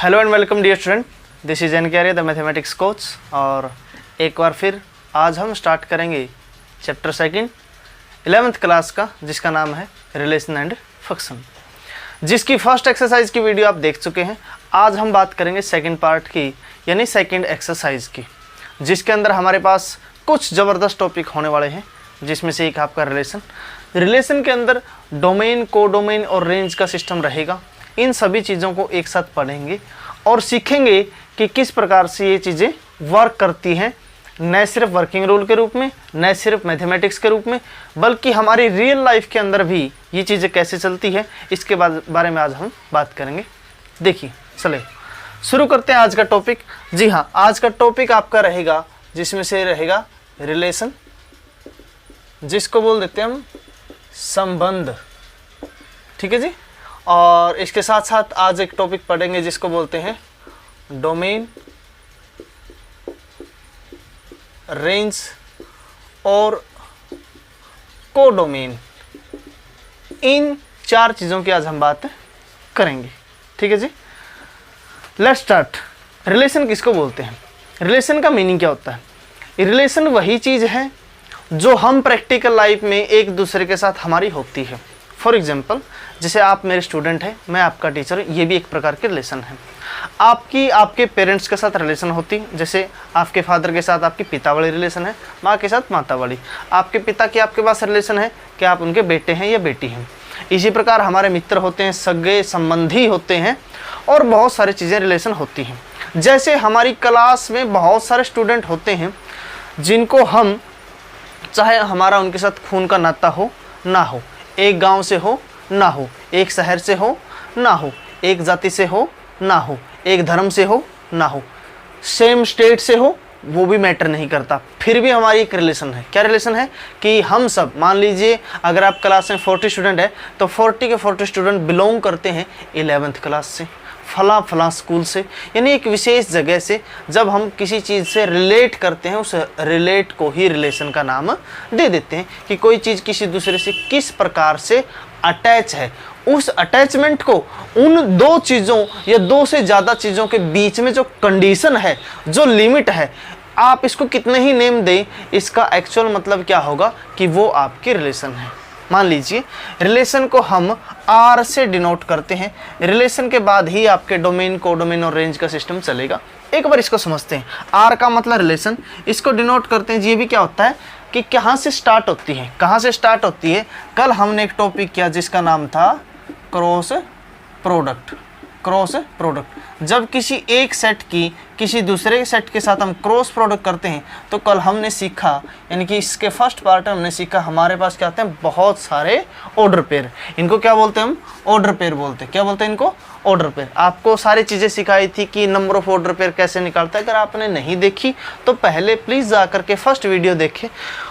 Hello and welcome dear student, this is an the mathematics coach. और एक बार फिर आज हम स्टार्ट करेंगे चैप्टर सेकंड 11th क्लास का, जिसका नाम है रिलेशन एंड फंक्शन, जिसकी फर्स्ट एक्सरसाइज की वीडियो आप देख चुके हैं। आज हम बात करेंगे सेकंड पार्ट की, यानी सेकंड एक्सरसाइज की, जिसके अंदर हमारे पास कुछ ज़बरदस्त टॉपिक होने वाले हैं, जिसमें से एक आपका रिलेशन के अंदर डोमेन, कोडोमेन और रेंज का सिस्टम रहेगा। इन सभी चीज़ों को एक साथ पढ़ेंगे और सीखेंगे कि किस प्रकार से ये चीज़ें वर्क करती हैं, न सिर्फ वर्किंग रूल के रूप में, न सिर्फ मैथमेटिक्स के रूप में, बल्कि हमारी रियल लाइफ के अंदर भी ये चीज़ें कैसे चलती है, इसके बारे में आज हम बात करेंगे। देखिए, चले शुरू करते हैं आज का टॉपिक। जी हाँ, आज का टॉपिक आपका रहेगा, जिसमें से रहेगा रिलेशन, जिसको बोल देते हैं हम संबंध। ठीक है जी। और इसके साथ साथ आज एक टॉपिक पढ़ेंगे जिसको बोलते हैं डोमेन, रेंज और कोडोमेन। इन चार चीज़ों की आज हम बात करेंगे। ठीक है जी। Let's start. रिलेशन किसको बोलते हैं? रिलेशन का मीनिंग क्या होता है? रिलेशन वही चीज़ है जो हम प्रैक्टिकल लाइफ में एक दूसरे के साथ हमारी होती है। फॉर एग्जाम्पल, जैसे आप मेरे स्टूडेंट हैं, मैं आपका टीचर हूँ, ये भी एक प्रकार के रिलेशन है। आपकी आपके पेरेंट्स के साथ रिलेशन होती, जैसे आपके फादर के साथ आपकी पिता वाली रिलेशन है, माँ के साथ माता वाली। आपके पिता की आपके पास रिलेशन है कि आप उनके बेटे हैं या बेटी हैं। इसी प्रकार हमारे मित्र होते हैं, सगे संबंधी होते हैं, और बहुत सारी चीज़ें रिलेशन होती हैं। जैसे हमारी क्लास में बहुत सारे स्टूडेंट होते हैं जिनको हम, चाहे हमारा उनके साथ खून का नाता हो ना हो, एक गांव से हो ना हो, एक शहर से हो ना हो, एक जाति से हो ना हो, एक धर्म से हो ना हो, सेम स्टेट से हो, वो भी मैटर नहीं करता, फिर भी हमारी एक रिलेशन है। क्या रिलेशन है? कि हम सब, मान लीजिए अगर आप क्लास में 40 स्टूडेंट है तो 40 के 40 स्टूडेंट बिलोंग करते हैं 11th क्लास से, फला स्कूल से, यानी एक विशेष जगह से। जब हम किसी चीज़ से रिलेट करते हैं, उस रिलेट को ही रिलेशन का नाम दे देते हैं, कि कोई चीज़ किसी दूसरे से किस प्रकार से अटैच है। उस अटैचमेंट को उन दो चीज़ों या दो से ज़्यादा चीज़ों के बीच में जो कंडीशन है, जो लिमिट है, आप इसको कितने ही नेम दें, इसका एक्चुअल मतलब क्या होगा कि वो आपकी रिलेशन है। मान लीजिए रिलेशन को हम आर से डिनोट करते हैं। रिलेशन के बाद ही आपके डोमेन, कोडोमेन और रेंज का सिस्टम चलेगा। एक बार इसको समझते हैं। आर का मतलब रिलेशन, इसको डिनोट करते हैं। ये भी क्या होता है कि कहाँ से स्टार्ट होती है, कहाँ से स्टार्ट होती है। कल हमने एक टॉपिक किया जिसका नाम था क्रॉस प्रोडक्ट। क्रॉस प्रोडक्ट, जब किसी एक सेट की किसी दूसरे सेट के साथ हम क्रॉस प्रोडक्ट करते हैं, तो कल हमने सीखा, यानी कि इसके फर्स्ट पार्ट में हमने सीखा, हमारे पास क्या होते हैं, बहुत सारे ऑर्डर पेयर। इनको क्या बोलते हैं हम? ऑर्डर पेयर बोलते हैं। क्या बोलते हैं इनको? Order pair. आपको सारी चीज़ें सिखाई थी कि नंबर ऑफ ऑर्डर पेयर कैसे निकालता है। अगर आपने नहीं देखी तो पहले प्लीज़ जा करके फर्स्ट वीडियो देखें।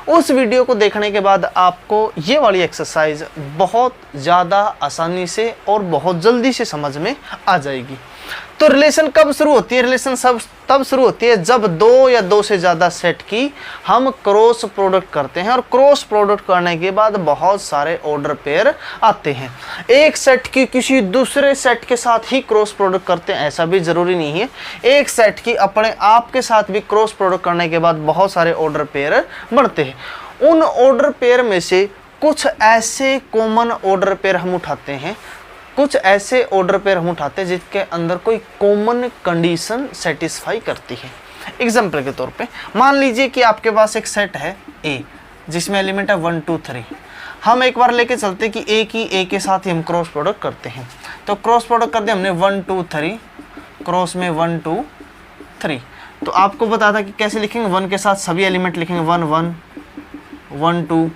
उस वीडियो को देखने के बाद आपको ये वाली एक्सरसाइज बहुत ज़्यादा आसानी से और बहुत जल्दी से समझ में आ जाएगी। तो रिलेशन कब शुरू होती है? रिलेशन सब तब शुरू होती है जब दो या दो से ज़्यादा सेट की हम क्रॉस प्रोडक्ट करते हैं, और क्रॉस प्रोडक्ट करने के बाद बहुत सारे ऑर्डर पेयर आते हैं। एक सेट की किसी दूसरे सेट के साथ ही क्रॉस प्रोडक्ट करते हैं, ऐसा भी ज़रूरी नहीं है। एक सेट की अपने आप के साथ भी क्रॉस प्रोडक्ट करने के बाद बहुत सारे ऑर्डर पेयर बनते हैं। उन ऑर्डर पेयर में से कुछ ऐसे कॉमन ऑर्डर पेयर हम उठाते हैं, कुछ ऐसे ऑर्डर पेयर हम उठाते हैं जिसके अंदर कोई कॉमन कंडीशन सेटिस्फाई करती है। एग्जाम्पल के तौर पे मान लीजिए कि आपके पास एक सेट है ए, जिसमें एलिमेंट है 1 2 3। हम एक बार लेके चलते कि ए की ए के साथ ही हम क्रॉस प्रोडक्ट करते हैं। तो क्रॉस प्रोडक्ट करते हमने 1 2 3, क्रॉस में 1 2 3। तो आपको बता था कि कैसे लिखेंगे, 1 के साथ सभी एलिमेंट लिखेंगे, 1 1 1 2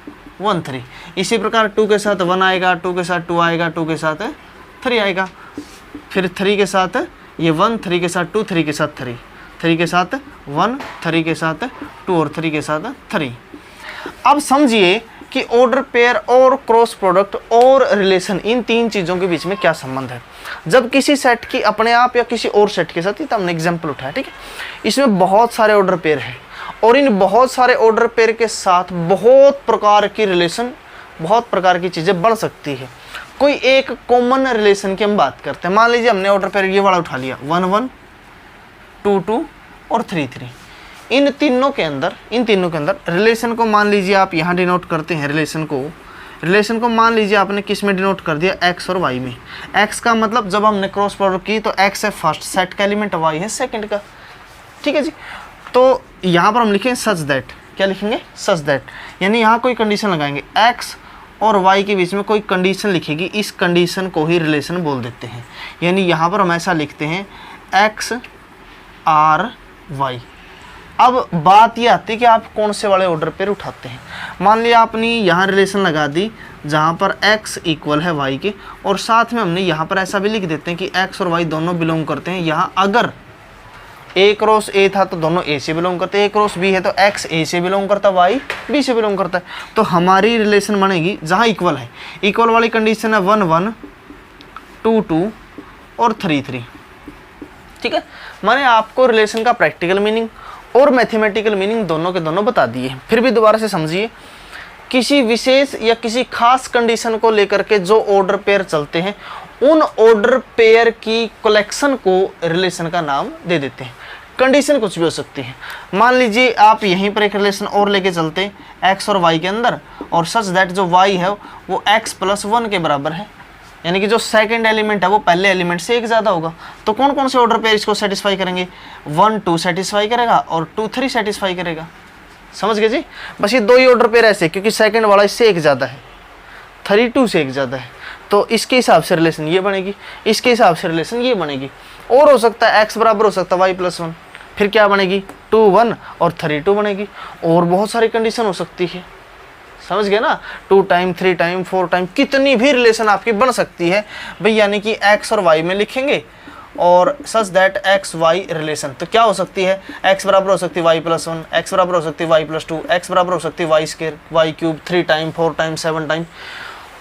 1 3। इसी प्रकार 2 के साथ 1 आएगा, 2 के साथ 2 आएगा, 2 के साथ 3 आएगा, फिर 3 के साथ ये 1, 3 के साथ 2, 3 के साथ 3, 3 के साथ 1, 3 के साथ 2 और 3 के साथ 3। अब समझिए कि ऑर्डर पेयर और क्रॉस प्रोडक्ट और रिलेशन, इन तीन चीज़ों के बीच में क्या संबंध है। जब किसी सेट की अपने आप या किसी और सेट के साथ, तो हमने एग्जाम्पल उठाया, ठीक है, इसमें बहुत सारे ऑर्डर पेयर हैं, और इन बहुत सारे ऑर्डर पेयर के साथ बहुत प्रकार की रिलेशन, बहुत प्रकार की चीज़ें बढ़ सकती है। कोई एक कॉमन रिलेशन की हम बात करते हैं। मान लीजिए हमने ऑर्डर पेयर ये वाला उठा लिया 1 1 2 2 और 3 3। इन तीनों के अंदर रिलेशन को मान लीजिए आप यहाँ डिनोट करते हैं। रिलेशन को मान लीजिए आपने किस में डिनोट कर दिया, x और y में। x का मतलब जब हमने क्रॉस प्रोडक्ट की तो x है फर्स्ट सेट का एलिमेंट, y है सेकंड का, ठीक है जी। तो यहाँ पर हम लिखेंगे सच दैट, क्या लिखेंगे, सच दैट, यानी यहाँ कोई कंडीशन लगाएंगे, x और y के बीच में कोई कंडीशन लिखेगी, इस कंडीशन को ही रिलेशन बोल देते हैं। यानी यहाँ पर हम ऐसा लिखते हैं x r y। अब बात ये आती है कि आप कौन से वाले ऑर्डर पेयर उठाते हैं। मान लिया आपने यहाँ रिलेशन लगा दी जहाँ पर x इक्वल है y के, और साथ में हमने यहाँ पर ऐसा भी लिख देते हैं कि x और y दोनों बिलोंग करते हैं। यहाँ अगर a क्रॉस a था तो दोनों a से बिलोंग करते हैं, a क्रॉस b है तो x a से बिलोंग करता है, y b से बिलोंग करता है। तो हमारी रिलेशन बनेगी जहाँ इक्वल है, इक्वल वाली कंडीशन है 1 1 2 2 और 3 3, ठीक है। मैंने आपको रिलेशन का प्रैक्टिकल मीनिंग और मैथमेटिकल मीनिंग दोनों के दोनों बता दिए। फिर भी दोबारा से समझिए, किसी विशेष या किसी खास कंडीशन को लेकर के जो ऑर्डर पेयर चलते हैं उन ऑर्डर पेयर की कलेक्शन को रिलेशन का नाम दे देते हैं। कंडीशन कुछ भी हो सकती है। मान लीजिए आप यहीं पर एक रिलेशन और लेके चलते हैं x और y के अंदर, और सच दैट जो y है वो x + 1 के बराबर है, यानी कि जो सेकंड एलिमेंट है वो पहले एलिमेंट से एक ज़्यादा होगा। तो कौन कौन से ऑर्डर पेयर इसको सेटिस्फाई करेंगे, 1 2 सेटिस्फाई करेगा और 2 3 सेटिस्फाई करेगा। समझ गए जी। बस ये दो ही ऑर्डर पेयर ऐसे, क्योंकि सेकंड वाला इससे एक ज़्यादा है, 3 2 से एक ज़्यादा है, तो इसके हिसाब से रिलेशन ये बनेगी, इसके हिसाब से रिलेशन ये बनेगी। और हो सकता है x बराबर हो सकता है y + 1, फिर क्या बनेगी 2 1 और 3 2 बनेगी। और बहुत सारी कंडीशन हो सकती है, समझ गए ना, 2 टाइम 3 टाइम 4 टाइम, कितनी भी रिलेशन आपकी बन सकती है भाई। यानी कि x और y में लिखेंगे और such that x y relation, तो क्या हो सकती है, x बराबर हो सकती है y + 1, x बराबर हो सकती है y + 2, x बराबर हो सकती है y² y³ 3 time 4 time 7 time.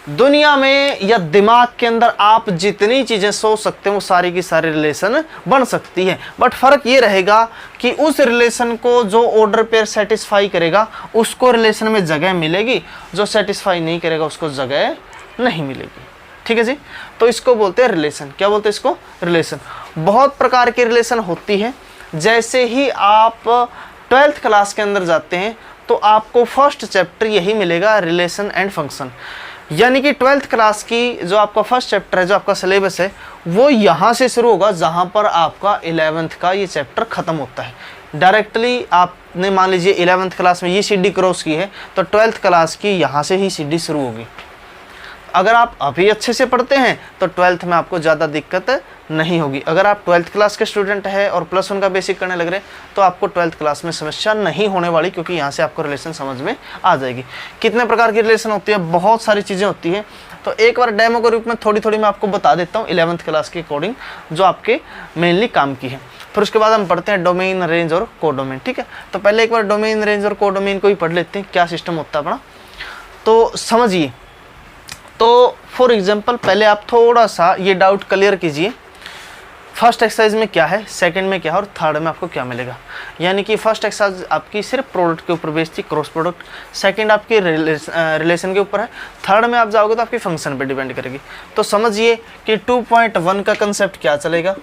दुनिया में या दिमाग के अंदर आप जितनी चीज़ें सोच सकते हैं वो सारी की सारी रिलेशन बन सकती है। बट फ़र्क ये रहेगा कि उस रिलेशन को जो ऑर्डर पेयर सेटिस्फाई करेगा उसको रिलेशन में जगह मिलेगी, जो सेटिस्फाई नहीं करेगा उसको जगह नहीं मिलेगी, ठीक है जी। तो इसको बोलते हैं रिलेशन। क्या बोलते हैं इसको, रिलेशन। बहुत प्रकार की रिलेशन होती है। जैसे ही आप 12th क्लास के अंदर जाते हैं तो आपको फर्स्ट चैप्टर यही मिलेगा, रिलेशन एंड फंक्शन। यानी कि 12th क्लास की जो आपका फर्स्ट चैप्टर है, जो आपका सिलेबस है, वो यहाँ से शुरू होगा जहाँ पर आपका 11th का ये चैप्टर ख़त्म होता है। डायरेक्टली आपने मान लीजिए 11th क्लास में ये सीडी क्रॉस की है तो 12th क्लास की यहाँ से ही सीडी शुरू होगी। अगर आप अभी अच्छे से पढ़ते हैं तो 12th में आपको ज़्यादा दिक्कत नहीं होगी। अगर आप 12th क्लास के स्टूडेंट हैं और +1 का बेसिक करने लग रहे हैं तो आपको 12th क्लास में समस्या नहीं होने वाली, क्योंकि यहाँ से आपको रिलेशन समझ में आ जाएगी। कितने प्रकार की रिलेशन होती है, बहुत सारी चीज़ें होती हैं। तो एक बार डेमो के रूप में थोड़ी थोड़ी मैं आपको बता देता हूँ 11th क्लास के अकॉर्डिंग, जो आपके मेनली काम की है। फिर उसके बाद हम पढ़ते हैं डोमेन, रेंज और कोडोमेन, ठीक है। तो पहले एक बार डोमेन, रेंज और कोडोमेन को ही पढ़ लेते हैं, क्या सिस्टम होता है अपना, तो समझिए। तो फॉर एग्जांपल पहले आप थोड़ा सा ये डाउट क्लियर कीजिए, फर्स्ट एक्सरसाइज में क्या है, सेकंड में क्या है और थर्ड में आपको क्या मिलेगा। यानी कि फर्स्ट एक्सरसाइज आपकी सिर्फ प्रोडक्ट के ऊपर बेस्ड थी, क्रॉस प्रोडक्ट। सेकंड आपकी रिलेशन के ऊपर है। थर्ड में आप जाओगे तो आपकी फंक्शन पे डिपेंड करेगी। तो समझिए कि 2.1 का कंसेप्ट क्या चलेगा,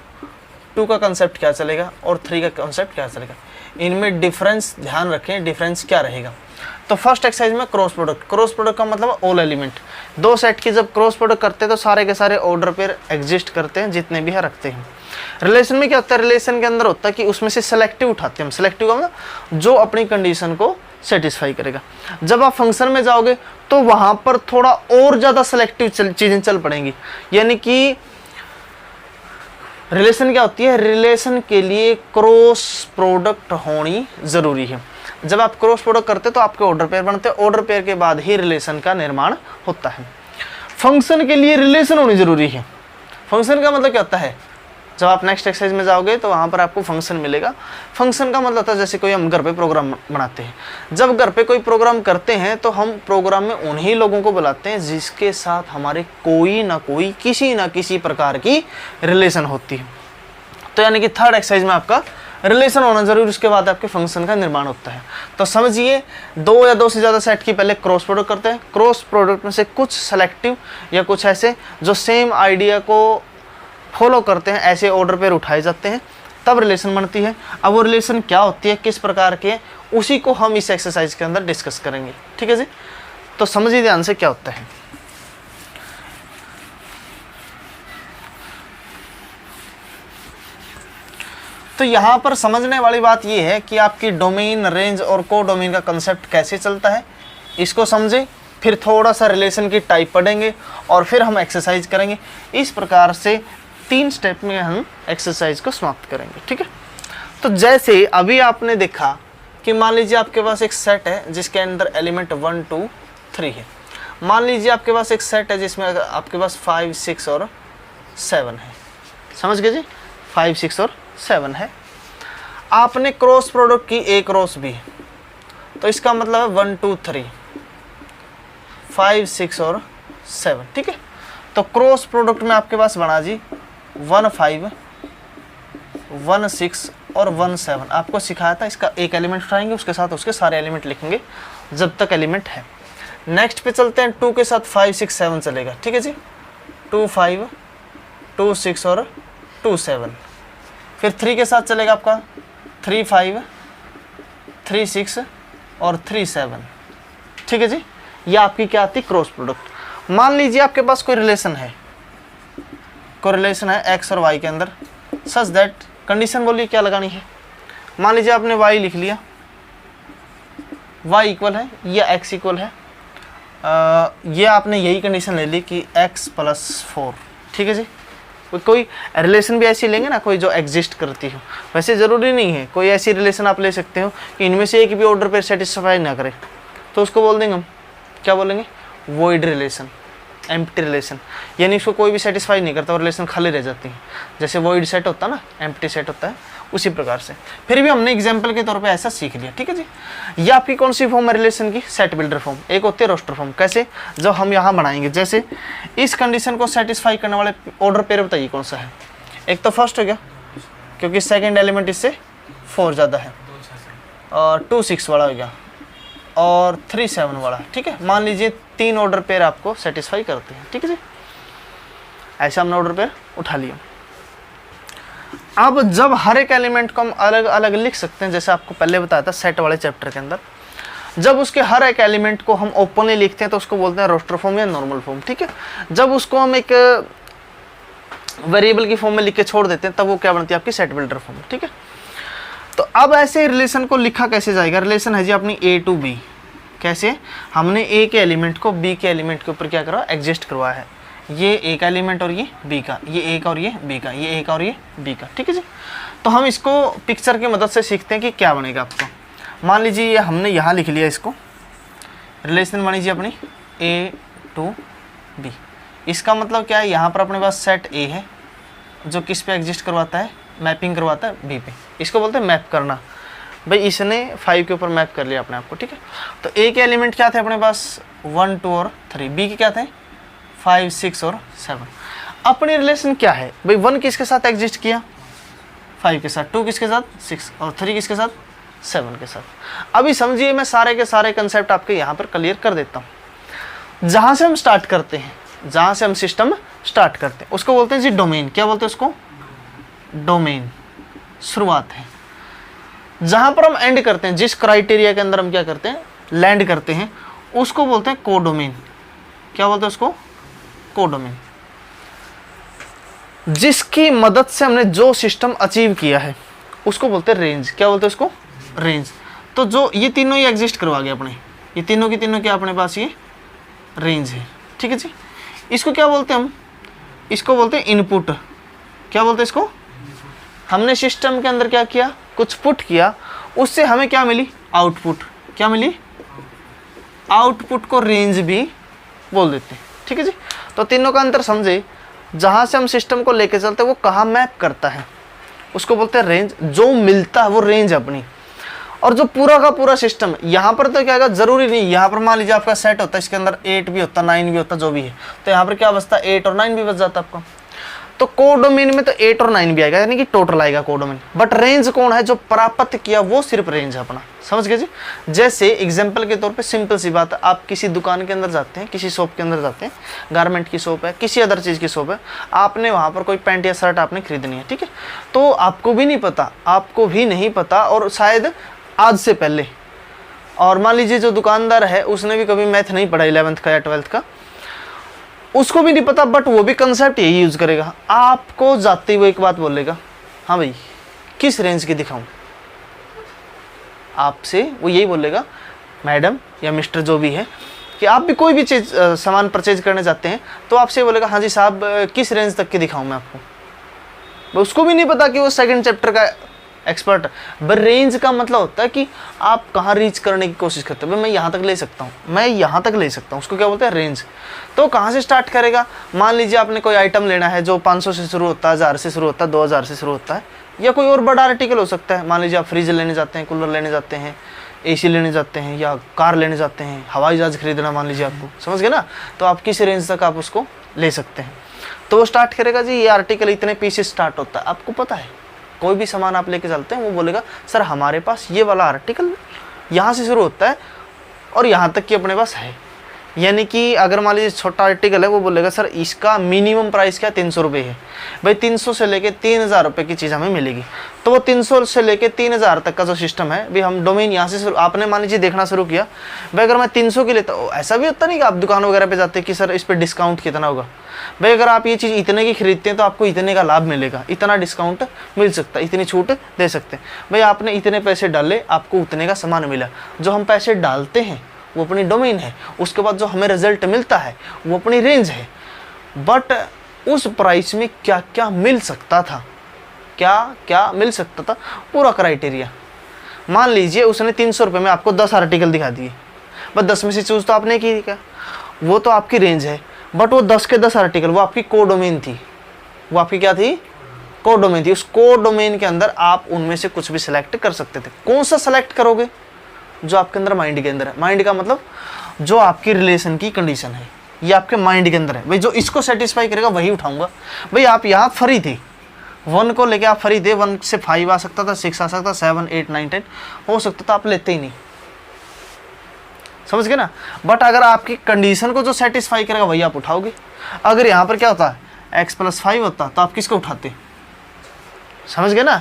2 का कंसेप्ट क्या चलेगा और 3 का कंसेप्ट क्या चलेगा। इनमें डिफरेंस ध्यान रखें, डिफरेंस क्या रहेगा। तो फर्स्ट एक्सरसाइज में क्रॉस प्रोडक्ट, क्रॉस प्रोडक्ट का मतलब ऑल एलिमेंट। दो सेट की जब क्रॉस प्रोडक्ट करते हैं तो सारे के सारे ऑर्डर पेयर एग्जिस्ट करते हैं, जितने भी है रखते हैं। रिलेशन में क्या होता है, रिलेशन के अंदर होता है कि उसमें से सेलेक्टिव उठाते हैं हम। सेलेक्टिव का मतलब जो अपनी कंडीशन को सेटिस्फाई करेगा। जब आप फंक्शन में जाओगे तो वहां पर थोड़ा और ज़्यादा सेलेक्टिव चीज़ें चल पड़ेंगी। यानी कि रिलेशन क्या होती है, रिलेशन के लिए क्रॉस प्रोडक्ट होनी ज़रूरी है। जब आप क्रॉस प्रोडक्ट करते हैं तो आपके ऑर्डर पेयर बनते हैं, ऑर्डर पेयर के बाद ही रिलेशन का निर्माण होता है। फंक्शन के लिए रिलेशन होनी ज़रूरी है। फंक्शन का मतलब क्या होता है, जब आप नेक्स्ट एक्सरसाइज में जाओगे तो वहाँ पर आपको फंक्शन मिलेगा। फंक्शन का मतलब होता है जैसे कोई हम घर पे प्रोग्राम बनाते हैं। जब घर पे कोई प्रोग्राम करते हैं तो हम प्रोग्राम में उन्हीं लोगों को बुलाते हैं जिसके साथ हमारे कोई ना कोई किसी ना किसी प्रकार की रिलेशन होती है। तो यानी कि थर्ड एक्सरसाइज में आपका रिलेशन होना जरूरी, उसके बाद आपके फंक्शन का निर्माण होता है। तो समझिए, दो या दो से ज़्यादा सेट की पहले क्रॉस प्रोडक्ट करते हैं, क्रॉस प्रोडक्ट में से कुछ सेलेक्टिव या कुछ ऐसे जो सेम आइडिया को फॉलो करते हैं, ऐसे ऑर्डर पर उठाए जाते हैं, तब रिलेशन बनती है। अब वो रिलेशन क्या होती है, किस प्रकार के, उसी को हम इस एक्सरसाइज के अंदर डिस्कस करेंगे। ठीक है जी, तो समझिए ध्यान से क्या होता है। तो यहाँ पर समझने वाली बात ये है कि आपकी डोमेन, रेंज और को डोमेन का कंसेप्ट कैसे चलता है, इसको समझें, फिर थोड़ा सा रिलेशन की टाइप पढ़ेंगे और फिर हम एक्सरसाइज करेंगे। इस प्रकार से 3 स्टेप में हम एक्सरसाइज को समाप्त करेंगे। ठीक है, तो जैसे अभी आपने देखा कि मान लीजिए आपके पास एक सेट है जिसके अंदर एलिमेंट 1 2 3 है। मान लीजिए आपके पास एक सेट है जिसमें आपके पास 5 6 और 7 है। समझ गए जी, 5 6 और 7 है। आपने क्रॉस प्रोडक्ट की ए क्रॉस बी, तो इसका मतलब है 1 2 3 5 6 और 7। ठीक है, तो क्रॉस प्रोडक्ट में आपके पास बना जी 1 5 1 6 और 1 7। आपको सिखाया था, इसका एक एलिमेंट उठाएंगे, उसके साथ उसके सारे एलिमेंट लिखेंगे जब तक एलिमेंट है। नेक्स्ट पे चलते हैं, 2 के साथ 5 6 7 चलेगा। ठीक है जी, 2 5 2 6 और 2 7। फिर 3 के साथ चलेगा आपका 3 5 3 6 और 3 7। ठीक है जी, ये आपकी क्या आती है, क्रॉस प्रोडक्ट। मान लीजिए आपके पास कोई रिलेशन है, एक्स और वाई के अंदर, सच दैट, कंडीशन बोलिए क्या लगानी है। मान लीजिए आपने वाई लिख लिया, वाई इक्वल है या एक्स इक्वल है, ये आपने यही कंडीशन ले ली कि x + 4। ठीक है जी, कोई रिलेशन भी ऐसी लेंगे ना, कोई जो एग्जिस्ट करती हो। वैसे ज़रूरी नहीं है, कोई ऐसी रिलेशन आप ले सकते हो कि इनमें से एक भी ऑर्डर पर सेटिस्फाई ना करे, तो उसको बोल देंगे हम, क्या बोलेंगे, वॉइड रिलेशन, एम्प्टी रिलेशन। यानी उसको कोई भी सेटिस्फाई नहीं करता और रिलेशन खाली रह जाती है। जैसे वॉइड सेट होता है ना, एम्प्टी सेट होता है, उसी प्रकार से। फिर भी हमने एग्जाम्पल के तौर पे ऐसा सीख लिया। ठीक है जी, ये आपकी कौन सी फॉर्म है रिलेशन की, सेट बिल्डर फॉर्म। एक होती है रोस्टर फॉर्म। कैसे, जब हम यहाँ बनाएंगे, जैसे इस कंडीशन को सेटिस्फाई करने वाले ऑर्डर पेयर बताइए कौन सा है। एक तो फर्स्ट हो गया, क्योंकि सेकेंड एलिमेंट इससे 4 ज़्यादा है, और 2 6 वाला हो गया, और 3 7 वाला। ठीक है, मान लीजिए 3 ऑर्डर पेयर आपको सेटिस्फाई करते हैं। ठीक है जी, ऐसा हमने ऑर्डर पेयर उठा लिया। अब जब हर एक एलिमेंट को हम अलग अलग लिख सकते हैं, जैसे आपको पहले बताया था सेट वाले चैप्टर के अंदर, जब उसके हर एक एलिमेंट को हम ओपनली लिखते हैं तो उसको बोलते हैं रोस्टर फॉर्म या नॉर्मल फॉर्म। ठीक है, जब उसको हम एक वेरिएबल की फॉर्म में लिख के छोड़ देते हैं तब वो क्या बनती है, आपकी सेट बिल्डर फॉर्म। ठीक है, तो अब ऐसे रिलेशन को लिखा कैसे जाएगा। रिलेशन है जी अपनी A to B। कैसे, हमने A के एलिमेंट को B के एलिमेंट के ऊपर क्या करा, एग्जिस्ट करवाया है। ये A का एलिमेंट और ये B का, ये A का और ये B का, ये A का और ये B का। ठीक है जी, तो हम इसको पिक्चर की मदद से सीखते हैं कि क्या बनेगा आपको। मान लीजिए ये हमने यहाँ लिख लिया, इसको रिलेशन बनी जी अपनी A to B। इसका मतलब क्या है, यहाँ पर अपने पास सेट A है जो किस पे एग्जिस्ट करवाता है, मैपिंग करवाता है B पे। इसको बोलते हैं मैप करना। भाई इसने 5 के ऊपर मैप कर लिया अपने आप को। ठीक है, तो A के एलिमेंट क्या थे अपने पास, 1 2 और 3। B के क्या थे, 5 6 और 7। अपनी रिलेशन क्या है भाई, 1 किसके साथ एग्जिस्ट किया, 5 के साथ, 2 किसके साथ, 6, और 3 किसके साथ, 7 के साथ। अभी समझिए, मैं सारे के सारे कंसेप्ट आपके यहाँ पर क्लियर कर देता हूँ। जहाँ से हम स्टार्ट करते हैं, जहाँ से हम सिस्टम स्टार्ट करते हैं, उसको बोलते हैं जी डोमेन। क्या बोलते हैं उसको, डोमेन, शुरुआत है। जहाँ पर हम एंड करते हैं, जिस क्राइटेरिया के अंदर हम क्या करते हैं, लैंड करते हैं, उसको बोलते हैं कोडोमेन। क्या बोलते हैं उसको, कोडोमेन। जिसकी मदद से हमने जो सिस्टम अचीव किया है उसको बोलते हैं रेंज। क्या बोलते हैं उसको, रेंज। तो जो ये तीनों ही एग्जिस्ट करवा गए अपने, ये तीनों की तीनों क्या अपने पास ये रेंज है। ठीक है जी, इसको क्या बोलते हैं हम, इसको बोलते हैं इनपुट। क्या बोलते हैं इसको, हमने सिस्टम के अंदर क्या किया, कुछ पुट किया, उससे हमें क्या मिली, आउटपुट। क्या मिली, आउटपुट को रेंज भी बोल देते हैं। ठीक है जी, तो तीनों का अंतर समझे। जहाँ से हम सिस्टम को लेके चलते हैं वो कहाँ मैप करता है उसको बोलते हैं रेंज। जो मिलता है वो रेंज अपनी, और जो पूरा का पूरा सिस्टम, यहाँ पर तो क्या है, जरूरी नहीं, यहाँ पर मान लीजिए आपका सेट होता है, इसके अंदर 8 भी होता, 9 भी होता, जो भी है, तो यहाँ पर क्या बचता है, 8 और 9 भी बच जाता आपका। तो कोडोमेन में तो 8 और 9 भी आएगा, यानी कि टोटल आएगा कोडोमेन। बट रेंज कौन है, जो प्राप्त किया वो सिर्फ रेंज है अपना, समझ गए जी। जैसे एग्जांपल के तौर पे सिंपल सी बात है, आप किसी दुकान के अंदर जाते हैं, किसी शॉप के अंदर जाते हैं, गारमेंट की शॉप है, किसी अदर चीज़ की शॉप है, आपने वहाँ पर कोई पैंट या शर्ट आपने खरीदनी है, ठीक है। तो आपको भी नहीं पता और शायद आज से पहले, और मान लीजिए जो दुकानदार है उसने भी कभी मैथ नहीं पढ़ा 11th का या 12th का, उसको भी नहीं पता, बट वो भी कंसेप्ट यही यूज़ करेगा। आपको जाते हुए एक बात बोलेगा, हाँ भाई किस रेंज की दिखाऊं, आपसे वो यही बोलेगा, मैडम या मिस्टर जो भी है, कि आप भी कोई भी चीज़ सामान परचेज करने जाते हैं तो आपसे बोलेगा, हाँ जी साहब किस रेंज तक की दिखाऊं मैं आपको। उसको भी नहीं पता कि वो सेकंड चैप्टर का एक्सपर्ट। बट रेंज का मतलब होता है कि आप कहाँ रीच करने की कोशिश करते हो, मैं यहाँ तक ले सकता हूँ, मैं यहाँ तक ले सकता हूँ, उसको क्या बोलते हैं, रेंज। तो कहाँ से स्टार्ट करेगा, मान लीजिए आपने कोई आइटम लेना है जो 500 से शुरू होता है, 1000 से शुरू होता है, 2000 से शुरू होता है, या कोई और बड़ा आर्टिकल हो सकता है। मान लीजिए आप फ्रिज लेने जाते हैं, कूलर लेने जाते हैं, AC लेने जाते हैं, या कार लेने जाते हैं, हवाई जहाज खरीदना मान लीजिए आपको, समझ गए ना। तो आप किस रेंज तक आप उसको ले सकते हैं। तो वो स्टार्ट करेगा जी ये आर्टिकल इतने पीसेस स्टार्ट होता है, आपको पता है। कोई भी सामान आप लेके चलते हैं, वो बोलेगा सर हमारे पास ये वाला आर्टिकल यहाँ से शुरू होता है और यहाँ तक कि अपने पास है। यानी कि अगर मान लीजिए छोटा आर्टिकल है, वो बोलेगा सर इसका मिनिमम प्राइस क्या 300 रुपये है। भाई 300 से लेके 3000 रुपये की चीज़ हमें मिलेगी। तो वो 300 से लेके 3000 तक का जो सिस्टम है, भाई हम डोमेन यहाँ से आपने मान लीजिए देखना शुरू किया, भाई अगर मैं 300 की लेता हूँ, ऐसा भी होता नहीं कि आप दुकान वगैरह पे जाते हैं कि सर इस पर डिस्काउंट कितना होगा। भाई अगर आप ये चीज़ इतने की खरीदते हैं तो आपको इतने का लाभ मिलेगा, इतना डिस्काउंट मिल सकता है, इतनी छूट दे सकते हैं। भाई आपने इतने पैसे डाले, आपको उतने का सामान मिला। जो हम पैसे डालते हैं वो अपनी डोमेन है, उसके बाद जो हमें रिजल्ट मिलता है वो अपनी रेंज है। बट उस प्राइस में क्या क्या मिल सकता था, क्या क्या मिल सकता था, पूरा क्राइटेरिया। मान लीजिए उसने 300 रुपये में आपको 10 आर्टिकल दिखा दिए, बस 10 में से चूज तो आपने की क्या, वो तो आपकी रेंज है। बट वो 10 के 10 आर्टिकल वो आपकी कोडोमेन थी, वो आपकी क्या थी, कोडोमेन थी। उस कोडोमेन के अंदर आप उनमें से कुछ भी सिलेक्ट कर सकते थे। कौन सा सिलेक्ट करोगे, जो आपके अंदर माइंड के अंदर है। माइंड का मतलब जो आपकी रिलेशन की कंडीशन है, ये आपके माइंड के अंदर है। भाई जो इसको सेटिस्फाई करेगा वही उठाऊंगा। भाई आप यहाँ फ्री थे, 1 को लेके आप फ्री थे, 1 से 5 आ सकता था, 6 आ सकता था, 7, 8, 9, 10 हो सकता था, आप लेते ही नहीं, समझ गए ना। बट अगर आपकी कंडीशन को जो सेटिस्फाई करेगा वही आप उठाओगे। अगर यहाँ पर क्या होता है x+5 होता तो आप किसको उठाते, समझ गए ना,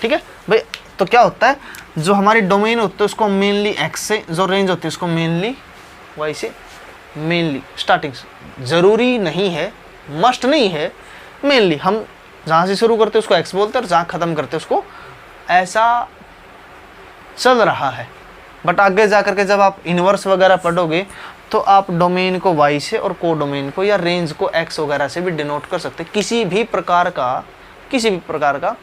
ठीक है भाई। तो क्या होता है, जो हमारी डोमेन होती है उसको मेनली x से, जो रेंज होती है उसको मेनली y से, मेनली स्टार्टिंग से, ज़रूरी नहीं है, मस्ट नहीं है, मेनली हम जहाँ से शुरू करते हैं उसको x बोलते हैं और जहाँ ख़त्म करते हैं उसको, ऐसा चल रहा है। बट आगे जा करके जब आप इन्वर्स वगैरह पढ़ोगे तो आप डोमेन को y से और को डोमेन को या रेंज को x वगैरह से भी डिनोट कर सकते हैं। किसी भी प्रकार का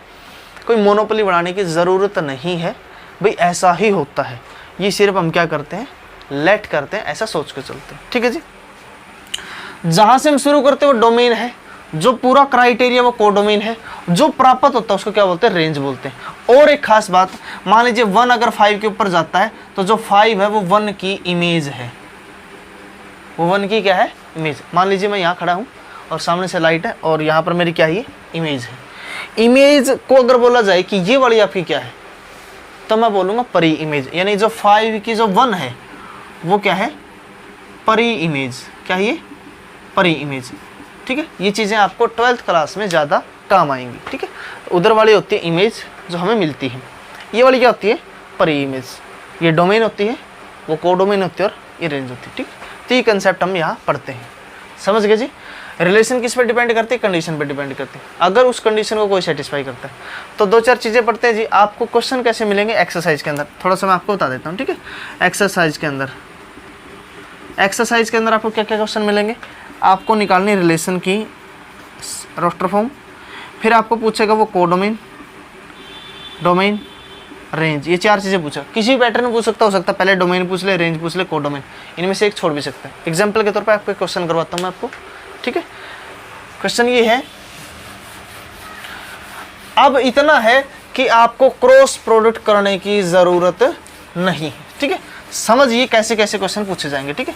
कोई मोनोपोली बनाने की ज़रूरत नहीं है। भाई ऐसा ही होता है, ये सिर्फ हम क्या करते हैं, लेट करते हैं, ऐसा सोच के चलते हैं, ठीक है जी। जहाँ से हम शुरू करते हैं वो डोमेन है, जो पूरा क्राइटेरिया वो कोडोमेन है, जो प्राप्त होता है उसको क्या बोलते हैं, रेंज बोलते हैं। और एक खास बात, मान लीजिए 1 अगर 5 के ऊपर जाता है तो जो 5 है वो 1 की इमेज है, वो 1 की क्या है, इमेज। मान लीजिए मैं यहाँ खड़ा हूँ और सामने से लाइट है और यहाँ पर मेरी क्या है, इमेज है। इमेज को अगर बोला जाए कि ये वाली आपकी क्या है, तो मैं बोलूँगा परी इमेज। यानी जो 5 की जो 1 है वो क्या है, परी इमेज। क्या है ये, परी इमेज, ठीक है। ये चीज़ें आपको 12th क्लास में ज़्यादा काम आएंगी, ठीक है। उधर वाली होती है इमेज जो हमें मिलती है, ये वाली क्या होती है, परी इमेज। ये डोमेन होती है, वो कोडोमेन होती है और ये रेंज होती है, ठीक। तो ये कंसेप्ट हम यहाँ पढ़ते हैं, समझ गए जी। रिलेशन किस पे डिपेंड करती है, कंडीशन पे डिपेंड करती है। अगर उस कंडीशन को कोई सेटिस्फाई करता है तो 2-4 चीज़ें पढ़ते हैं जी। आपको क्वेश्चन कैसे मिलेंगे एक्सरसाइज के अंदर, थोड़ा सा मैं आपको बता देता हूँ, ठीक है। एक्सरसाइज के अंदर आपको क्या क्या क्वेश्चन मिलेंगे, आपको निकालनी रिलेशन की रोस्टर फॉर्म, फिर आपको पूछेगा वो कोडोमेन, डोमेन, रेंज, ये 4 चीज़ें पूछा। किसी पैटर्न में पूछ सकता, हो सकता है पहले डोमेन पूछ ले, रेंज पूछ ले, कोडोमेन, इनमें से एक छोड़ भी सकता है। एग्जाम्पल के तौर पर आपको क्वेश्चन करवाता हूँ मैं आपको, ठीक है। क्वेश्चन ये है, अब इतना है कि आपको क्रॉस प्रोडक्ट करने की ज़रूरत नहीं है, ठीक है। समझिए कैसे कैसे क्वेश्चन पूछे जाएंगे, ठीक है।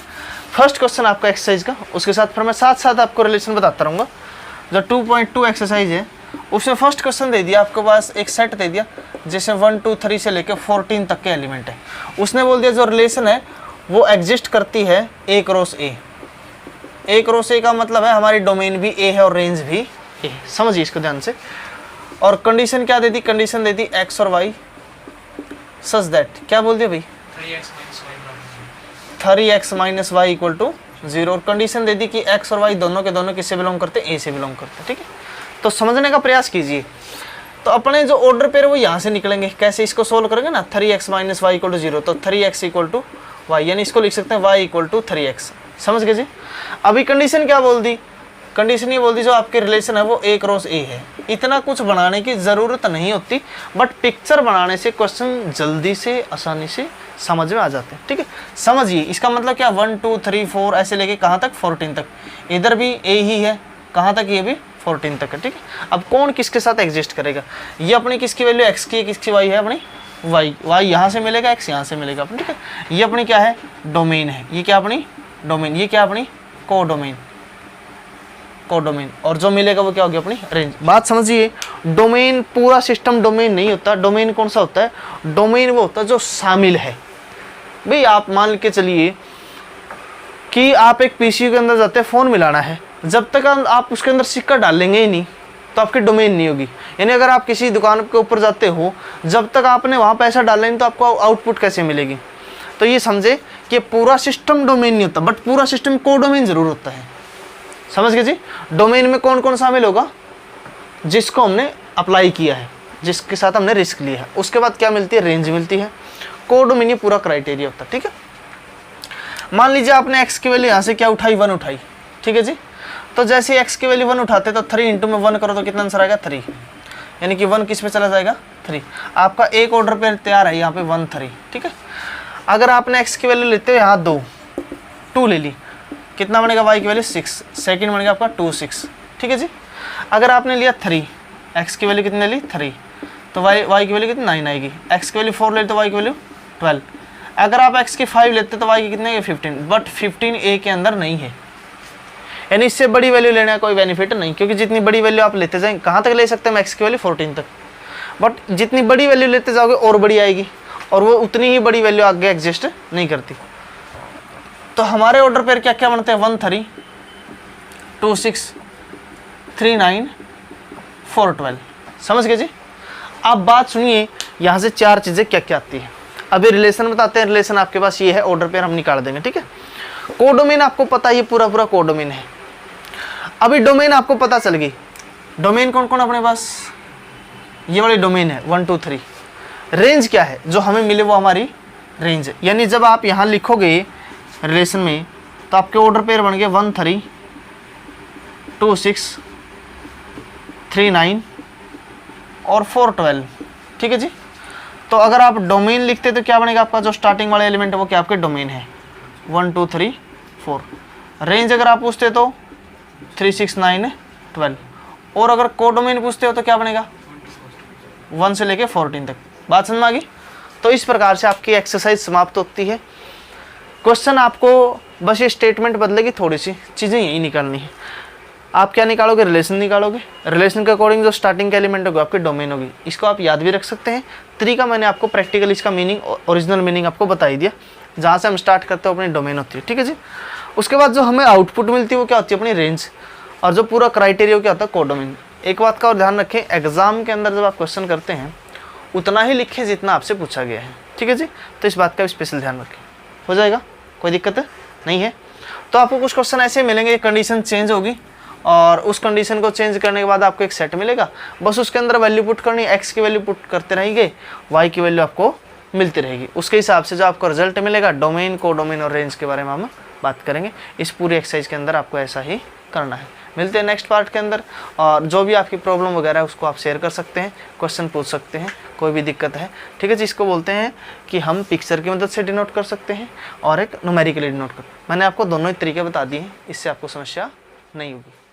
फर्स्ट क्वेश्चन आपका एक्सरसाइज का, उसके साथ फिर मैं साथ साथ आपको रिलेशन बताता रहूँगा। जो 2.2 एक्सरसाइज है उसमें फर्स्ट क्वेश्चन दे दिया आपके पास, एक सेट दे दिया जैसे 1 2 3 से लेकर 14 तक के एलिमेंट है। उसने बोल दिया जो रिलेशन है वो एग्जिस्ट करती है ए क्रॉस ए। ए क्रॉस ए का मतलब है हमारी डोमेन भी ए है और रेंज भी ए। समझिए इसको ध्यान से। और कंडीशन क्या दे दी, कंडीशन दे दी एक्स और वाई सच दैट, क्या बोल दिया भाई, 3x minus Y equal to 0। और कंडीशन दे दी कि एक्स और वाई दोनों के दोनों किससे बिलोंग करते हैं, ए से बिलोंग करते हैं। ठीक है, तो समझने का प्रयास कीजिए। तो अपने जो ऑर्डर पेयर वो यहाँ से निकलेंगे, कैसे इसको सोल्व करेंगे ना, 3x minus Y equal to 0, तो 3x इक्वल टू वाई, यानी इसको लिख सकते हैं y इक्वल टू 3x। समझ गए जी। अभी कंडीशन क्या बोल दी, कंडीशन ये बोल दी जो आपके रिलेशन है वो ए क्रॉस ए है। इतना कुछ बनाने की ज़रूरत नहीं होती, बट पिक्चर बनाने से क्वेश्चन जल्दी से आसानी से समझ में आ जाते हैं। ठीक है, समझिए इसका मतलब क्या, 1 2 3 4 ऐसे लेके कहाँ तक, 14 तक। इधर भी ए ही है, कहाँ तक, ये भी 14 तक है। ठीक है, अब कौन किसके साथ एग्जिस्ट करेगा, ये अपनी किसकी वैल्यू एक्स की है, किसकी वाई है, अपनी वाई यहाँ से मिलेगा, एक्स यहाँ से मिलेगा अपनी। ठीक है, ये अपनी क्या है, डोमेन है, ये क्या अपनी डोमेन, ये क्या अपनी कोडोमेन, कोडोमेन, और जो मिलेगा वो क्या होगी, अपनी रेंज। बात समझिए, डोमेन पूरा सिस्टम डोमेन नहीं होता। डोमेन कौन सा होता है, डोमेन वो होता है जो शामिल है। भाई आप मान के चलिए कि आप एक पीसी के अंदर जाते हैं, फ़ोन मिलाना है, जब तक आप उसके अंदर सिक्का डालेंगे ही नहीं तो आपकी डोमेन नहीं होगी। यानी अगर आप किसी दुकान के ऊपर जाते हो, जब तक आपने वहाँ पैसा डाला नहीं तो आपको आउटपुट कैसे मिलेगी। तो ये समझे कि पूरा सिस्टम डोमेन नहीं होता, बट पूरा सिस्टम कोडोमेन जरूर होता है। समझ गए जी। डोमेन में कौन कौन शामिल होगा, जिसको हमने अप्लाई किया है, जिसके साथ हमने रिस्क लिया है। उसके बाद क्या मिलती है, रेंज मिलती है। कोडोमेन ये पूरा क्राइटेरिया होता है। ठीक है, मान लीजिए आपने एक्स की वैल्यू यहाँ से क्या उठाई, 1 उठाई। ठीक है जी, तो जैसे एक्स की वैल्यू 1 उठाते तो 3 इंटू में 1 करो तो कितना आंसर आएगा, 3। यानी कि 1 किस पे चला जाएगा, 3। आपका एक ऑर्डर पेयर तैयार है यहाँ पे 1 3। ठीक है, अगर आपने एक्स की वैल्यू लेते हो यहाँ 2 ले ली, कितना बनेगा, वाई की वैल्यू 6, सेकंड बनेगा आपका 2 6। ठीक है जी, अगर आपने लिया 3, एक्स की वैल्यू कितनी ली 3, तो वाई की वैल्यू कितनी 9 आएगी। एक्स की वैल्यू 4 ले तो वाई की वैल्यू 12। अगर आप एक्स की 5 लेते तो वाई की कितनी है, 15, बट 15 ए के अंदर नहीं है। यानी इससे बड़ी वैल्यू लेने का कोई बेनिफिट नहीं, क्योंकि जितनी बड़ी वैल्यू आप लेते जाएंगे, कहाँ तक ले सकते हैं एक्स की वैल्यू 14 तक, बट जितनी बड़ी वैल्यू लेते जाओगे और बड़ी आएगी, और वो उतनी ही बड़ी वैल्यू आगे एग्जिस्ट नहीं करती। तो हमारे ऑर्डर पेयर क्या क्या बनते हैं, 1 3 2 6 3 9 4 12। समझ गए जी। आप बात सुनिए, यहाँ से 4 चीज़ें क्या क्या आती है। अभी रिलेशन बताते हैं। रिलेशन आपके पास ये है, ऑर्डर पेयर हम निकाल देंगे। ठीक है, कोडोमेन आपको पता है, ये पूरा पूरा कोडोमेन है। अभी डोमेन आपको पता चल गई। डोमेन कौन कौन अपने पास, ये वाली डोमेन है 1 2 3। रेंज क्या है, जो हमें मिले वो हमारी रेंज है। यानी जब आप यहाँ लिखोगे रिलेशन में, तो आपके ऑर्डर पेयर बन गए 1 3 2 6 3 9 और 4 12। ठीक है जी। तो अगर आप डोमेन लिखते तो क्या बनेगा, आपका जो स्टार्टिंग वाले एलिमेंट है वो क्या आपके डोमेन है, 1 2 3 4। रेंज अगर आप पूछते तो 3 6 9 12। और अगर कोडोमेन पूछते हो तो क्या बनेगा, 1 से लेके 14 तक। बात समझ में आ गई। तो इस प्रकार से आपकी एक्सरसाइज समाप्त होती है। क्वेश्चन आपको बस ये स्टेटमेंट बदलेगी, थोड़ी सी चीज़ें यही निकालनी है। आप क्या निकालोगे, रिलेशन निकालोगे। रिलेशन के अकॉर्डिंग जो स्टार्टिंग के एलिमेंट होगी आपकी डोमेन होगी। इसको आप याद भी रख सकते हैं। तरीका मैंने आपको प्रैक्टिकल इसका मीनिंग, ओरिजिनल मीनिंग आपको बता ही दिया। जहाँ से हम स्टार्ट करते हो अपनी डोमेन होती है। ठीक है जी। उसके बाद जो हमें आउटपुट मिलती है वो क्या होती है, अपनी रेंज। और जो पूरा क्राइटेरिया क्या होता है, कोडोमेन। एक बात का और ध्यान रखें, एग्जाम के अंदर जब आप क्वेश्चन करते हैं उतना ही लिखें जितना आपसे पूछा गया है। ठीक है जी। तो इस बात का स्पेशल ध्यान रखें, हो जाएगा, कोई दिक्कत नहीं है। तो आपको कुछ क्वेश्चन ऐसे मिलेंगे, कंडीशन चेंज होगी और उस कंडीशन को चेंज करने के बाद आपको एक सेट मिलेगा। बस उसके अंदर वैल्यू पुट करनी, एक्स की वैल्यू पुट करते रहेंगे, वाई की वैल्यू आपको मिलती रहेगी। उसके हिसाब से जो आपको रिजल्ट मिलेगा, डोमेन, कोडोमेन और रेंज के बारे में हम बात करेंगे। इस पूरी एक्सरसाइज के अंदर आपको ऐसा ही करना है। मिलते हैं नेक्स्ट पार्ट के अंदर। और जो भी आपकी प्रॉब्लम वगैरह है उसको आप शेयर कर सकते हैं, क्वेश्चन पूछ सकते हैं, कोई भी दिक्कत है। ठीक है जी। इसको बोलते हैं कि हम पिक्चर की मदद से डिनोट कर सकते हैं और एक न्यूमेरिकली डिनोट कर। मैंने आपको दोनों ही तरीके बता दिए हैं, इससे आपको समस्या नहीं होगी।